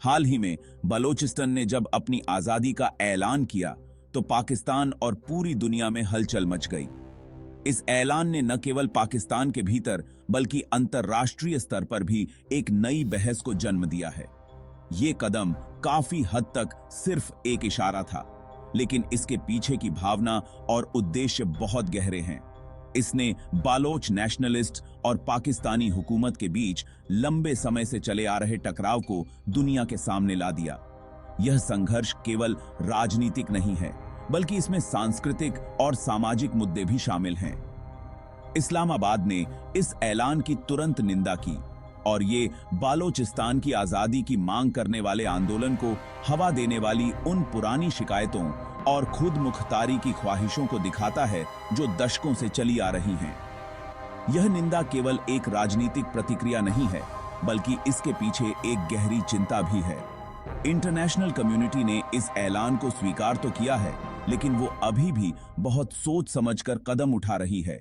हाल ही में बलोचिस्तान ने जब अपनी आजादी का ऐलान किया तो पाकिस्तान और पूरी दुनिया में हलचल मच गई। इस ऐलान ने न केवल पाकिस्तान के भीतर बल्कि अंतर्राष्ट्रीय स्तर पर भी एक नई बहस को जन्म दिया है। ये कदम काफी हद तक सिर्फ एक इशारा था, लेकिन इसके पीछे की भावना और उद्देश्य बहुत गहरे हैं। इसने बालोच नेशनलिस्ट और पाकिस्तानी हुकूमत के बीच लंबे समय से चले आ रहे टकराव को दुनिया के सामने ला दिया। यह संघर्ष केवल राजनीतिक नहीं है, बल्कि इसमें सांस्कृतिक और सामाजिक मुद्दे भी शामिल हैं। इस्लामाबाद ने इस ऐलान की तुरंत निंदा की और ये बालोचिस्तान की आजादी की मांग करने वाले आंदोलन को हवा देने वाली उन पुरानी शिकायतों और खुद मुख्तारी की ख्वाहिशों को दिखाता है जो दशकों से चली आ रही हैं। यह निंदा केवल एक राजनीतिक प्रतिक्रिया नहीं है, बल्कि इसके पीछे एक गहरी चिंता भी है। इंटरनेशनल कम्युनिटी ने इस ऐलान को स्वीकार तो किया है, लेकिन वो अभी भी बहुत सोच समझकर कदम उठा रही है।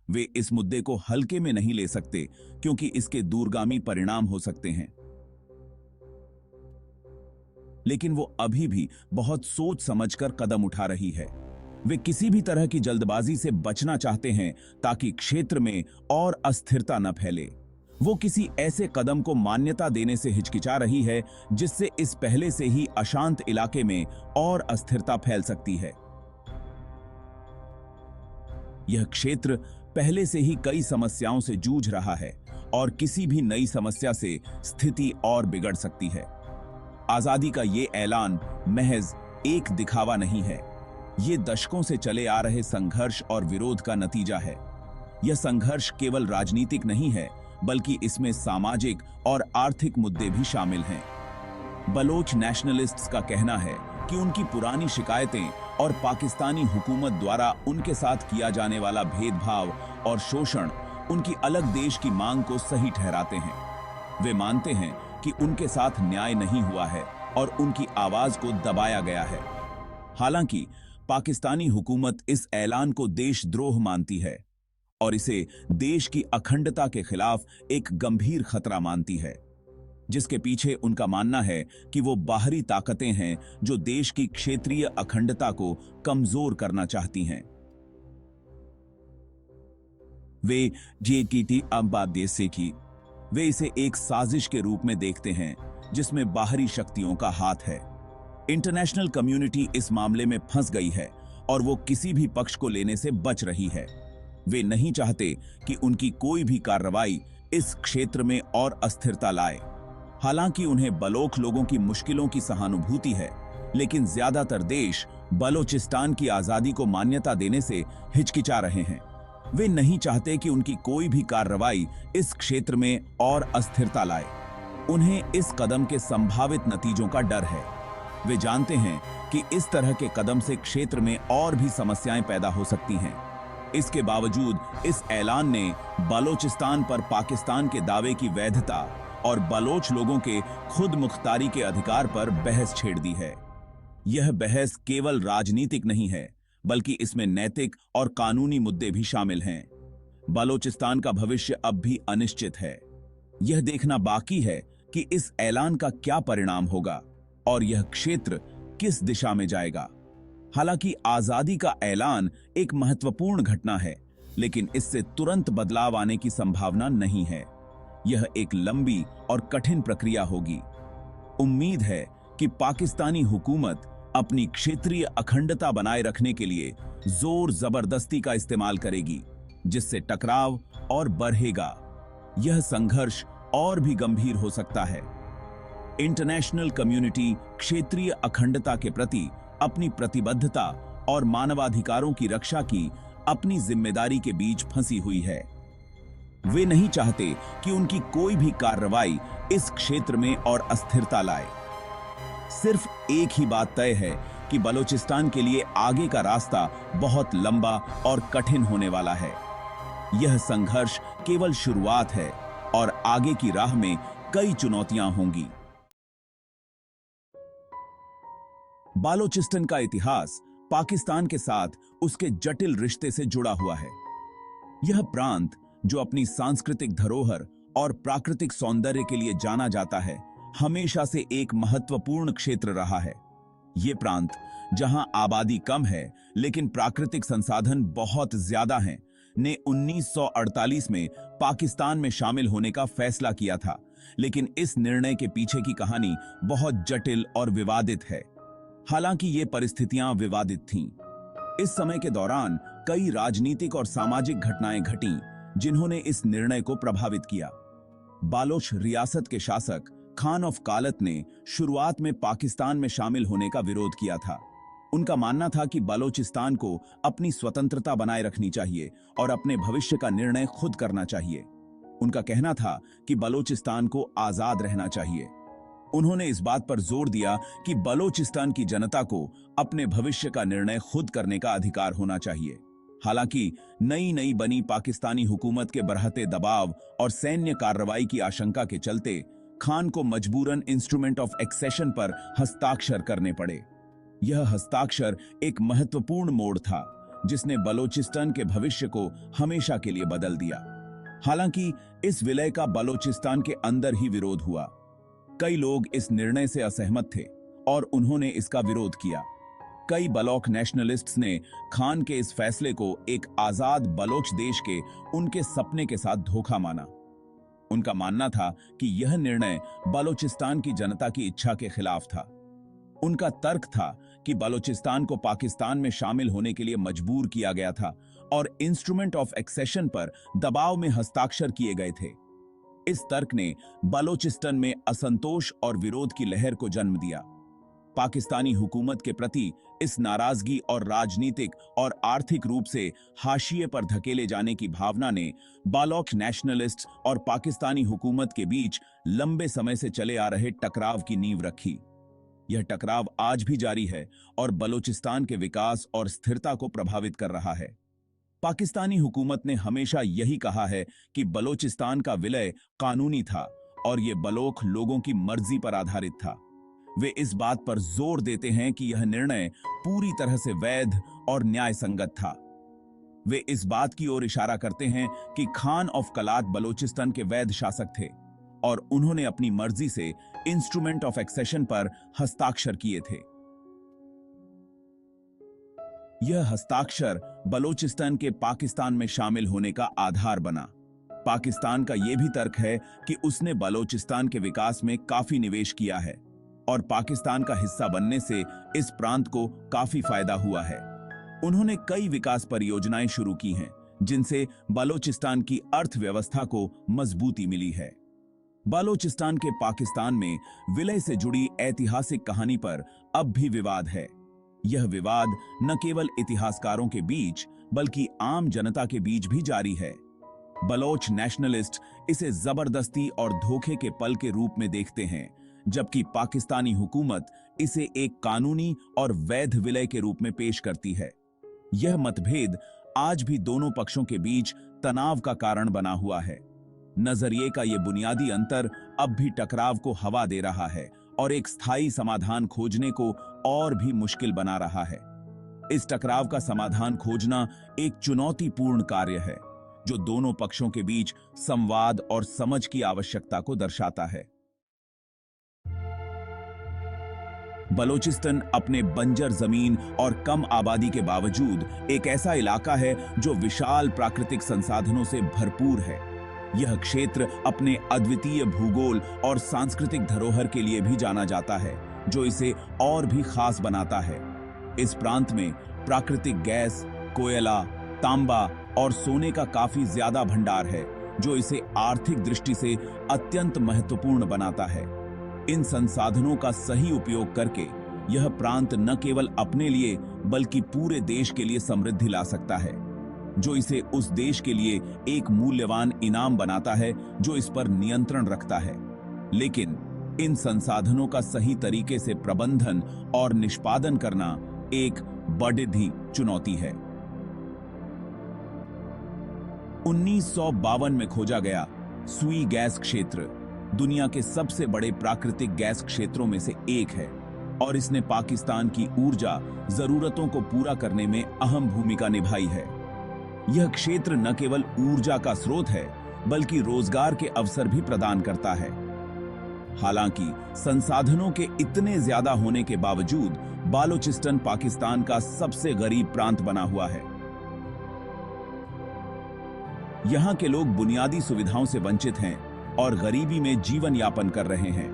वे इस मुद्दे को हल्के में नहीं ले सकते, क्योंकि इसके दूरगामी परिणाम हो सकते हैं। लेकिन वो अभी भी बहुत सोच समझकर कदम उठा रही है। वे किसी भी तरह की जल्दबाजी से बचना चाहते हैं ताकि क्षेत्र में और अस्थिरता न फैले। वो किसी ऐसे कदम को मान्यता देने से हिचकिचा रही है जिससे इस पहले से ही अशांत इलाके में और अस्थिरता फैल सकती है। यह क्षेत्र पहले से ही कई समस्याओं से जूझ रहा है और किसी भी नई समस्या से स्थिति और बिगड़ सकती है। आजादी का ये ऐलान महज एक दिखावा नहीं है, ये दशकों से चले आ रहे संघर्ष और विरोध का नतीजा है। यह संघर्ष केवल राजनीतिक नहीं है, बल्कि इसमें सामाजिक और आर्थिक मुद्दे भी शामिल हैं। बलोच नेशनलिस्ट्स का कहना है कि उनकी पुरानी शिकायतें और पाकिस्तानी हुकूमत द्वारा उनके साथ किया जाने वाला भेदभाव और शोषण उनकी अलग देश की मांग को सही ठहराते हैं। वे मानते हैं कि उनके साथ न्याय नहीं हुआ है और उनकी आवाज को दबाया गया है। हालांकि पाकिस्तानी हुकूमत इस ऐलान को देशद्रोह मानती है और इसे देश की अखंडता के खिलाफ एक गंभीर खतरा मानती है, जिसके पीछे उनका मानना है कि वो बाहरी ताकतें हैं जो देश की क्षेत्रीय अखंडता को कमजोर करना चाहती हैं। वे जेकीटी अब्बादेसे की वे इसे एक साजिश के रूप में देखते हैं जिसमें बाहरी शक्तियों का हाथ है। इंटरनेशनल कम्युनिटी इस मामले में फंस गई है और वो किसी भी पक्ष को लेने से बच रही है। वे नहीं चाहते कि उनकी कोई भी कार्रवाई इस क्षेत्र में और अस्थिरता लाए। हालांकि उन्हें बलोच लोगों की मुश्किलों की सहानुभूति है, लेकिन ज्यादातर देश बलोचिस्तान की आजादी को मान्यता देने से हिचकिचा रहे हैं। वे नहीं चाहते कि उनकी कोई भी कार्रवाई इस क्षेत्र में और अस्थिरता लाए। उन्हें इस कदम के संभावित नतीजों का डर है। वे जानते हैं कि इस तरह के कदम से क्षेत्र में और भी समस्याएं पैदा हो सकती हैं। इसके बावजूद इस ऐलान ने बलोचिस्तान पर पाकिस्तान के दावे की वैधता और बलोच लोगों के खुद मुख्तारी के अधिकार पर बहस छेड़ दी है। यह बहस केवल राजनीतिक नहीं है, बल्कि इसमें नैतिक और कानूनी मुद्दे भी शामिल हैं। बलोचिस्तान का भविष्य अब भी अनिश्चित है। यह देखना बाकी है कि इस ऐलान का क्या परिणाम होगा और यह क्षेत्र किस दिशा में जाएगा। हालांकि आजादी का ऐलान एक महत्वपूर्ण घटना है, लेकिन इससे तुरंत बदलाव आने की संभावना नहीं है। यह एक लंबी और कठिन प्रक्रिया होगी। उम्मीद है कि पाकिस्तानी हुकूमत अपनी क्षेत्रीय अखंडता बनाए रखने के लिए जोर जबरदस्ती का इस्तेमाल करेगी, जिससे टकराव और बढ़ेगा। यह संघर्ष और भी गंभीर हो सकता है। इंटरनेशनल कम्युनिटी क्षेत्रीय अखंडता के प्रति अपनी प्रतिबद्धता और मानवाधिकारों की रक्षा की अपनी जिम्मेदारी के बीच फंसी हुई है। वे नहीं चाहते कि उनकी कोई भी कार्रवाई इस क्षेत्र में और अस्थिरता लाए। सिर्फ एक ही बात तय है कि बलोचिस्तान के लिए आगे का रास्ता बहुत लंबा और कठिन होने वाला है। यह संघर्ष केवल शुरुआत है और आगे की राह में कई चुनौतियां होंगी। बालोचिस्तान का इतिहास पाकिस्तान के साथ उसके जटिल रिश्ते से जुड़ा हुआ है। यह प्रांत, जो अपनी सांस्कृतिक धरोहर और प्राकृतिक सौंदर्य के लिए जाना जाता है, हमेशा से एक महत्वपूर्ण क्षेत्र रहा है। ये प्रांत, जहां आबादी कम है लेकिन प्राकृतिक संसाधन बहुत ज्यादा हैं, ने 1948 में पाकिस्तान में शामिल होने का फैसला किया था। लेकिन इस निर्णय के पीछे की कहानी बहुत जटिल और विवादित है। हालांकि ये परिस्थितियां विवादित थीं। इस समय के दौरान कई राजनीतिक और सामाजिक घटनाएं घटीं जिन्होंने इस निर्णय को प्रभावित किया। बालोच रियासत के शासक खान ऑफ कालत ने शुरुआत में पाकिस्तान में शामिल होने का विरोध किया था। उनका मानना था कि बलोचिस्तान को अपनी स्वतंत्रता बनाए रखनी चाहिए और अपने भविष्य का निर्णय खुद करना चाहिए। उनका कहना था कि बलोचिस्तान को आजाद रहना चाहिए। उन्होंने इस बात पर जोर दिया कि बलोचिस्तान की जनता को अपने भविष्य का निर्णय खुद करने का अधिकार होना चाहिए। हालांकि नई नई बनी पाकिस्तानी हुकूमत के बढ़ते दबाव और सैन्य कार्रवाई की आशंका के चलते खान को मजबूरन इंस्ट्रूमेंट ऑफ एक्सेशन पर हस्ताक्षर करने पड़े। यह हस्ताक्षर एक महत्वपूर्ण मोड़ था जिसने बलोचिस्तान के भविष्य को हमेशा के लिए बदल दिया। हालांकि इस विलय का बलोचिस्तान के अंदर ही विरोध हुआ। कई लोग इस निर्णय से असहमत थे और उन्होंने इसका विरोध किया। कई बलोच नेशनलिस्ट्स ने खान के इस फैसले को एक आजाद बलोच देश के उनके सपने के साथ धोखा माना। उनका मानना था कि यह निर्णय बलोचिस्तान की जनता की इच्छा के खिलाफ था। उनका तर्क था कि बलोचिस्तान को पाकिस्तान में शामिल होने के लिए मजबूर किया गया था और इंस्ट्रूमेंट ऑफ एक्सेशन पर दबाव में हस्ताक्षर किए गए थे। इस तर्क ने बलोचिस्तान में असंतोष और विरोध की लहर को जन्म दिया। पाकिस्तानी हुकूमत के प्रति इस नाराजगी और राजनीतिक और आर्थिक रूप से हाशिए पर धकेले जाने की भावना ने बालोच नेशनलिस्ट और पाकिस्तानी हुकूमत के बीच लंबे समय से चले आ रहे टकराव की नींव रखी। यह टकराव आज भी जारी है और बलोचिस्तान के विकास और स्थिरता को प्रभावित कर रहा है। पाकिस्तानी हुकूमत ने हमेशा यही कहा है कि बलोचिस्तान का विलय कानूनी था और यह बलोच लोगों की मर्जी पर आधारित था। वे इस बात पर जोर देते हैं कि यह निर्णय पूरी तरह से वैध और न्याय संगत था। वे इस बात की ओर इशारा करते हैं कि खान ऑफ कलात बलोचिस्तान के वैध शासक थे और उन्होंने अपनी मर्जी से इंस्ट्रूमेंट ऑफ एक्सेशन पर हस्ताक्षर किए थे। यह हस्ताक्षर बलोचिस्तान के पाकिस्तान में शामिल होने का आधार बना। पाकिस्तान का यह भी तर्क है कि उसने बलोचिस्तान के विकास में काफी निवेश किया है और पाकिस्तान का हिस्सा बनने से इस प्रांत को काफी फायदा हुआ है। उन्होंने कई विकास परियोजनाएं शुरू की हैं जिनसे बलोचिस्तान की अर्थव्यवस्था को मजबूती मिली है। बलोचिस्तान के पाकिस्तान में विलय से जुड़ी ऐतिहासिक कहानी पर अब भी विवाद है। यह विवाद न केवल इतिहासकारों के बीच बल्कि आम जनता के बीच भी जारी है। बलोच नेशनलिस्ट इसे जबरदस्ती और धोखे के पल के रूप में देखते हैं, जबकि पाकिस्तानी हुकूमत इसे एक कानूनी और वैध विलय के रूप में पेश करती है। यह मतभेद आज भी दोनों पक्षों के बीच तनाव का कारण बना हुआ है। नजरिए का यह बुनियादी अंतर अब भी टकराव को हवा दे रहा है और एक स्थायी समाधान खोजने को और भी मुश्किल बना रहा है। इस टकराव का समाधान खोजना एक चुनौतीपूर्ण कार्य है जो दोनों पक्षों के बीच संवाद और समझ की आवश्यकता को दर्शाता है। बलोचिस्तान अपने बंजर जमीन और कम आबादी के बावजूद एक ऐसा इलाका है जो विशाल प्राकृतिक संसाधनों से भरपूर है। यह क्षेत्र अपने अद्वितीय भूगोल और सांस्कृतिक धरोहर के लिए भी जाना जाता है, जो इसे और भी खास बनाता है। इस प्रांत में प्राकृतिक गैस, कोयला, तांबा और सोने का काफी ज्यादा भंडार है, जो इसे आर्थिक दृष्टि से अत्यंत महत्वपूर्ण बनाता है। इन संसाधनों का सही उपयोग करके यह प्रांत न केवल अपने लिए बल्कि पूरे देश के लिए समृद्धि ला सकता है, जो इसे उस देश के लिए एक मूल्यवान इनाम बनाता है जो इस पर नियंत्रण रखता है। लेकिन इन संसाधनों का सही तरीके से प्रबंधन और निष्पादन करना एक बड़ी चुनौती है। 1952 में खोजा गया सुई गैस क्षेत्र दुनिया के सबसे बड़े प्राकृतिक गैस क्षेत्रों में से एक है और इसने पाकिस्तान की ऊर्जा जरूरतों को पूरा करने में अहम भूमिका निभाई है। यह क्षेत्र न केवल ऊर्जा का स्रोत है बल्कि रोजगार के अवसर भी प्रदान करता है। हालांकि संसाधनों के इतने ज्यादा होने के बावजूद बालोचिस्तान पाकिस्तान का सबसे गरीब प्रांत बना हुआ है। यहां के लोग बुनियादी सुविधाओं से वंचित हैं और गरीबी में जीवन यापन कर रहे हैं।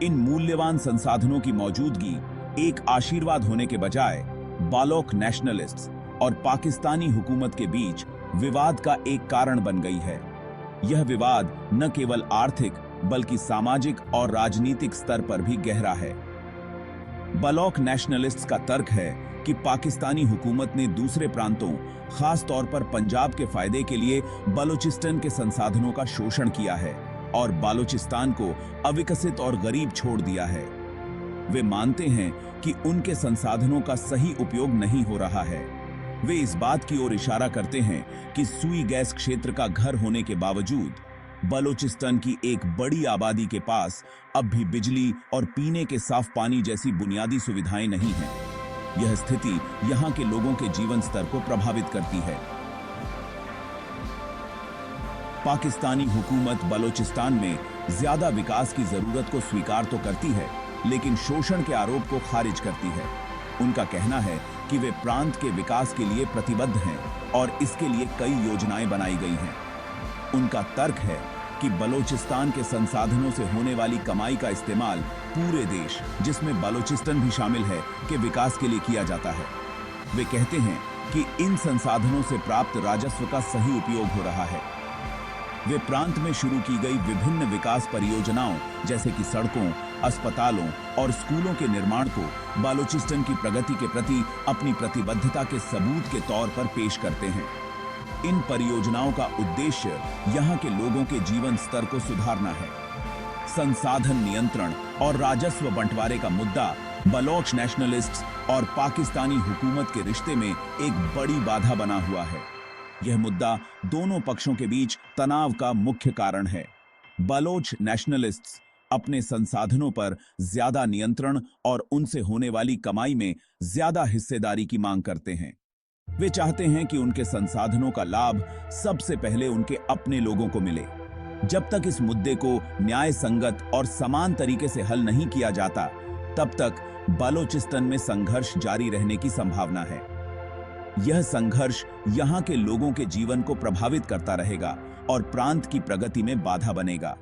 इन मूल्यवान संसाधनों की मौजूदगी एक आशीर्वाद होने के बजाय बालोच नेशनलिस्ट्स और पाकिस्तानी हुकूमत के बीच विवाद का एक कारण बन गई है। यह विवाद न केवल आर्थिक बल्कि सामाजिक और राजनीतिक स्तर पर भी गहरा है। बालोच नेशनलिस्ट्स का तर्क है कि पाकिस्तानी हुकूमत ने दूसरे प्रांतों, खास तौर पर पंजाब के फायदे के लिए बलूचिस्तान के संसाधनों का शोषण किया है और बालोचिस्तान को अविकसित और गरीब छोड़ दिया है। वे मानते हैं कि उनके संसाधनों का सही उपयोग नहीं हो रहा है। वे इस बात की ओर इशारा करते हैं कि सुई गैस क्षेत्र का घर होने के बावजूद बलूचिस्तान की एक बड़ी आबादी के पास अब भी बिजली और पीने के साफ पानी जैसी बुनियादी सुविधाएं नहीं हैं। यह स्थिति यहां के लोगों के जीवन स्तर को प्रभावित करती है। पाकिस्तानी हुकूमत बलूचिस्तान में ज्यादा विकास की जरूरत को स्वीकार तो करती है, लेकिन शोषण के आरोप को खारिज करती है। उनका कहना है कि वे प्रांत के विकास के लिए प्रतिबद्ध हैं और इसके लिए कई योजनाएं बनाई गई हैं। उनका तर्क है कि बलूचिस्तान के संसाधनों से होने वाली कमाई का इस्तेमाल पूरे देश, जिसमें बलूचिस्तान भी शामिल है, के विकास के लिए किया जाता है। वे कहते हैं कि इन संसाधनों से प्राप्त राजस्व का सही उपयोग हो रहा है। वे प्रांत में शुरू की गई विभिन्न विकास परियोजनाओं जैसे कि सड़कों, अस्पतालों और स्कूलों के निर्माण को बलूचिस्तान की प्रगति के प्रति अपनी प्रतिबद्धता के सबूत के तौर पर पेश करते हैं। इन परियोजनाओं का उद्देश्य यहां के लोगों के जीवन स्तर को सुधारना है। संसाधन नियंत्रण और राजस्व बंटवारे का मुद्दा बालोच नेशनलिस्ट्स और पाकिस्तानी हुकूमत के रिश्ते में एक बड़ी बाधा बना हुआ है। यह मुद्दा दोनों पक्षों के बीच तनाव का मुख्य कारण है। बालोच नेशनलिस्ट्स अपने संसाधनों पर ज्यादा नियंत्रण और उनसे होने वाली कमाई में ज्यादा हिस्सेदारी की मांग करते हैं। वे चाहते हैं कि उनके संसाधनों का लाभ सबसे पहले उनके अपने लोगों को मिले। जब तक इस मुद्दे को न्याय संगत और समान तरीके से हल नहीं किया जाता, तब तक बलूचिस्तान में संघर्ष जारी रहने की संभावना है। यह संघर्ष यहां के लोगों के जीवन को प्रभावित करता रहेगा और प्रांत की प्रगति में बाधा बनेगा।